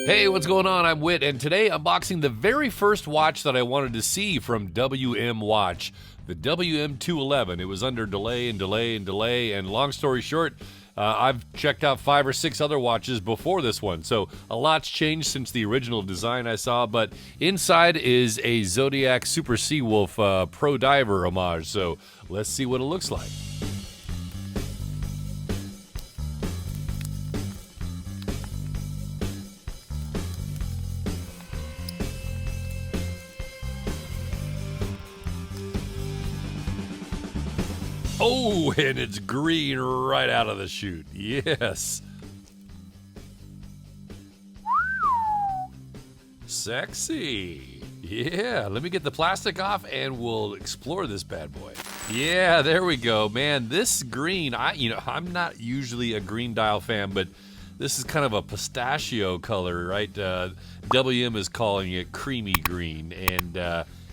Hey, what's going on? I'm Whit, and today unboxing the very first watch that I wanted to see from WM Watch, the WM211. It was under delay, and long story short, I've checked out 5 or 6 other watches before this one, so a lot's changed since the original design I saw, but inside is a Zodiac Super Seawolf Pro Diver homage, so let's see what it looks like. Oh, and it's green right out of the chute. Yes. Sexy. Yeah, let me get the plastic off and we'll explore this bad boy. Yeah, there we go. Man, this green, I'm not usually a green dial fan, but this is kind of a pistachio color, right? WM is calling it creamy green, and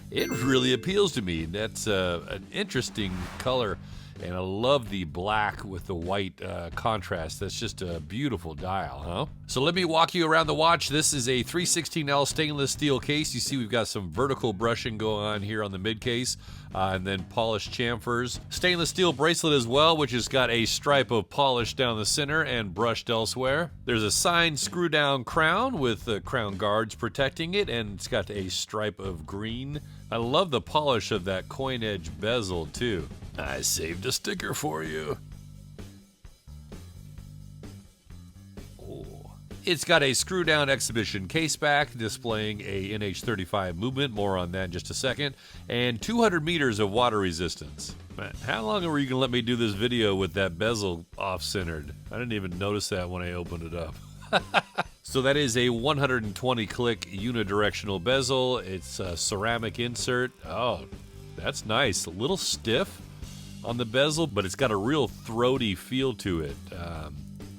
it really appeals to me. That's an interesting color. And I love the black with the white contrast. That's just a beautiful dial, huh? So let me walk you around the watch. This is a 316L stainless steel case. You see we've got some vertical brushing going on here on the mid case, and then polished chamfers. Stainless steel bracelet as well, which has got a stripe of polish down the center and brushed elsewhere. There's a signed screw down crown with the crown guards protecting it, and it's got a stripe of green. I love the polish of that coin edge bezel too. I saved a sticker for you. Oh. It's got a screw down exhibition caseback displaying a NH35 movement, more on that in just a second, and 200 meters of water resistance. Man, how long were you gonna let me do this video with that bezel off-centered? I didn't even notice that when I opened it up. So that is a 120 click unidirectional bezel. It's a ceramic insert. Oh, that's nice. A little stiff on the bezel, but it's got a real throaty feel to it.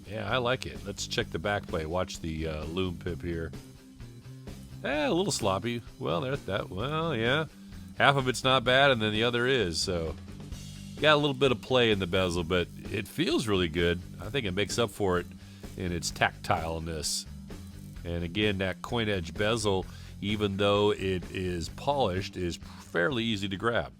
Yeah, I like it. Let's check the back plate. Watch the LUME pip here. A little sloppy. Well, there's that. Well, yeah. Half of it's not bad, and then the other is. So, got a little bit of play in the bezel, but it feels really good. I think it makes up for it in its tactileness. And again, that coin edge bezel, even though it is polished, is fairly easy to grab.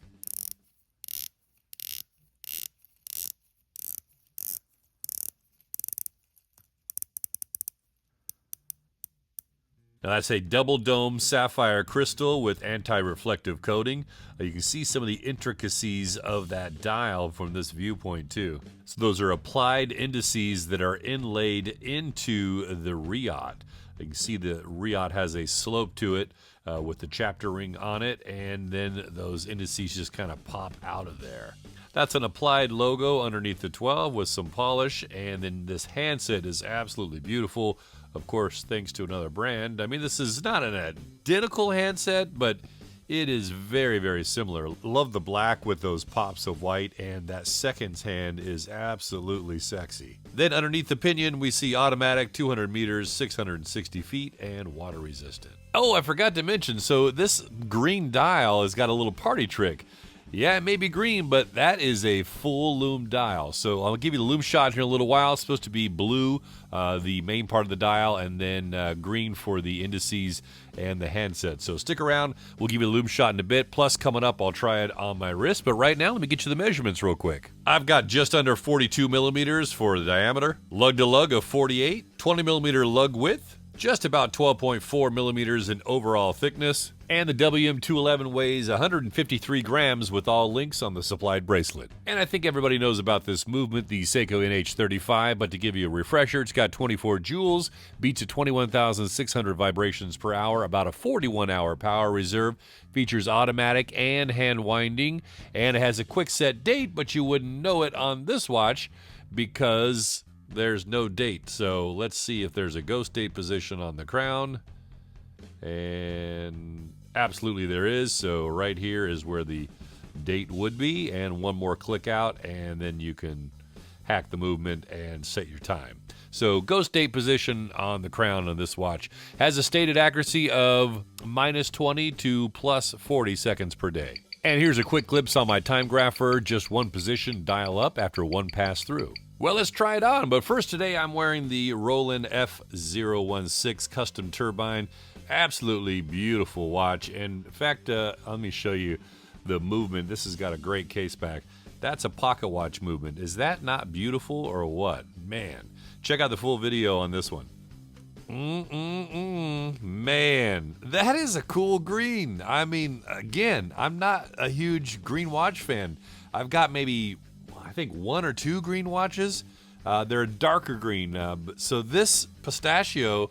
Now that's a double dome sapphire crystal with anti-reflective coating. You can see some of the intricacies of that dial from this viewpoint too. So those are applied indices that are inlaid into the riot. You can see the riot has a slope to it with the chapter ring on it, and then those indices just kind of pop out of there. That's an applied logo underneath the 12 with some polish, and then this handset is absolutely beautiful. Of course, thanks to another brand. I mean, this is not an identical handset, but it is very, very similar. Love the black with those pops of white, and that seconds hand is absolutely sexy. Then underneath the pinion, we see automatic, 200 meters, 660 feet, and water resistant. Oh, I forgot to mention, so this green dial has got a little party trick. Yeah, it may be green, but that is a full LUME dial. So I'll give you the LUME shot here in a little while. It's supposed to be blue, the main part of the dial, and then green for the indices and the handset. So stick around. We'll give you the LUME shot in a bit. Plus, coming up, I'll try it on my wrist. But right now, let me get you the measurements real quick. I've got just under 42 millimeters for the diameter, lug to lug of 48, 20 millimeter lug width, just about 12.4 millimeters in overall thickness, and the WM211 weighs 153 grams with all links on the supplied bracelet. And I think everybody knows about this movement, the Seiko NH35, but to give you a refresher, it's got 24 joules, beats at 21,600 vibrations per hour, about a 41-hour power reserve, features automatic and hand winding, and it has a quick set date, but you wouldn't know it on this watch because there's no date. So let's see if there's a ghost date position on the crown. And absolutely there is. So right here is where the date would be, and one more click out, and then you can hack the movement and set your time. So ghost date position on the crown on this watch has a stated accuracy of -20 to +40 seconds per day. And here's a quick glimpse on my time grapher, just one position dial up after one pass through. Well, let's try it on. But first today, I'm wearing the Roland F016 custom turbine. Absolutely beautiful watch. And in fact, let me show you the movement. This has got a great case back. That's a pocket watch movement. Is that not beautiful or what? Man, check out the full video on this one. Man, that is a cool green. I mean, again, I'm not a huge green watch fan. I've got maybe, I think, 1 or 2 green watches. They're a darker green. So this pistachio,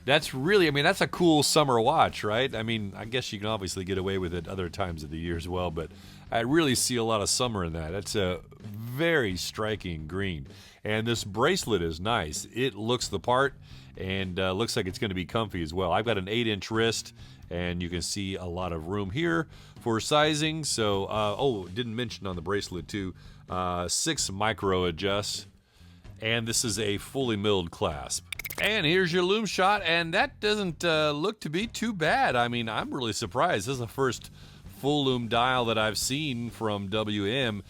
that's really, I mean, that's a cool summer watch, right? I mean, I guess you can obviously get away with it other times of the year as well, but I really see a lot of summer in that. That's a very striking green. And this bracelet is nice. It looks the part and looks like it's going to be comfy as well. I've got an 8-inch wrist, and you can see a lot of room here for sizing. So, oh, didn't mention on the bracelet too, 6 micro adjusts, and this is a fully milled clasp. And here's your LUME shot, and that doesn't look to be too bad. I mean, I'm really surprised. This is the first full LUME dial that I've seen from WM.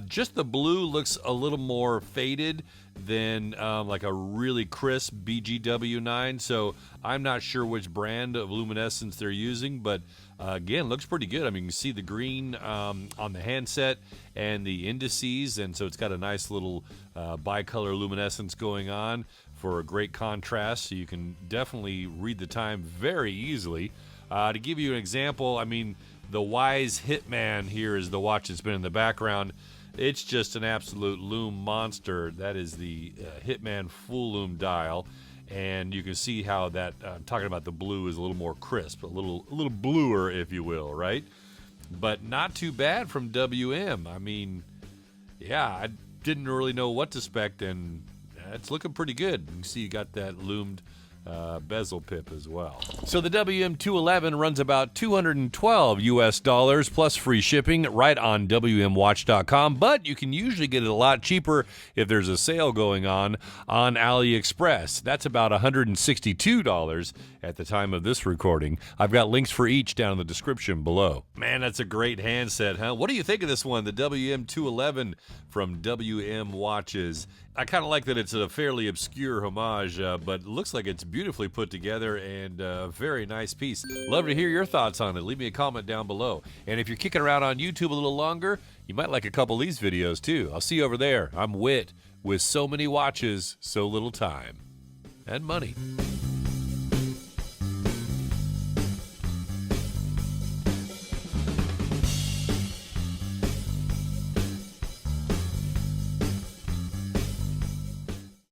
Just the blue looks a little more faded than like a really crisp BGW9, so I'm not sure which brand of luminescence they're using, but again, looks pretty good. I mean, you can see the green on the handset and the indices, and so it's got a nice little bicolor luminescence going on for a great contrast, so you can definitely read the time very easily. To give you an example, I mean, the Wise Hitman here is the watch that's been in the background. It's just an absolute LUME monster. That is the Hitman full LUME dial, and you can see how that, talking about the blue, is a little more crisp, a little bluer, if you will, right? But not too bad from WM. I mean, yeah, I didn't really know what to expect, and it's looking pretty good. You can see you got that LUMEd bezel pip as well. So the WM211 runs about $212 US plus free shipping right on WMWatch.com, but you can usually get it a lot cheaper if there's a sale going on AliExpress. That's about $162 at the time of this recording. I've got links for each down in the description below. Man, that's a great handset, huh? What do you think of this one, the WM211 from WM Watches? I kind of like that it's a fairly obscure homage, but it looks like it's beautifully put together and a very nice piece. Love to hear your thoughts on it. Leave me a comment down below. And if you're kicking around on YouTube a little longer, you might like a couple of these videos too. I'll see you over there. I'm Wit with so many watches, so little time and money.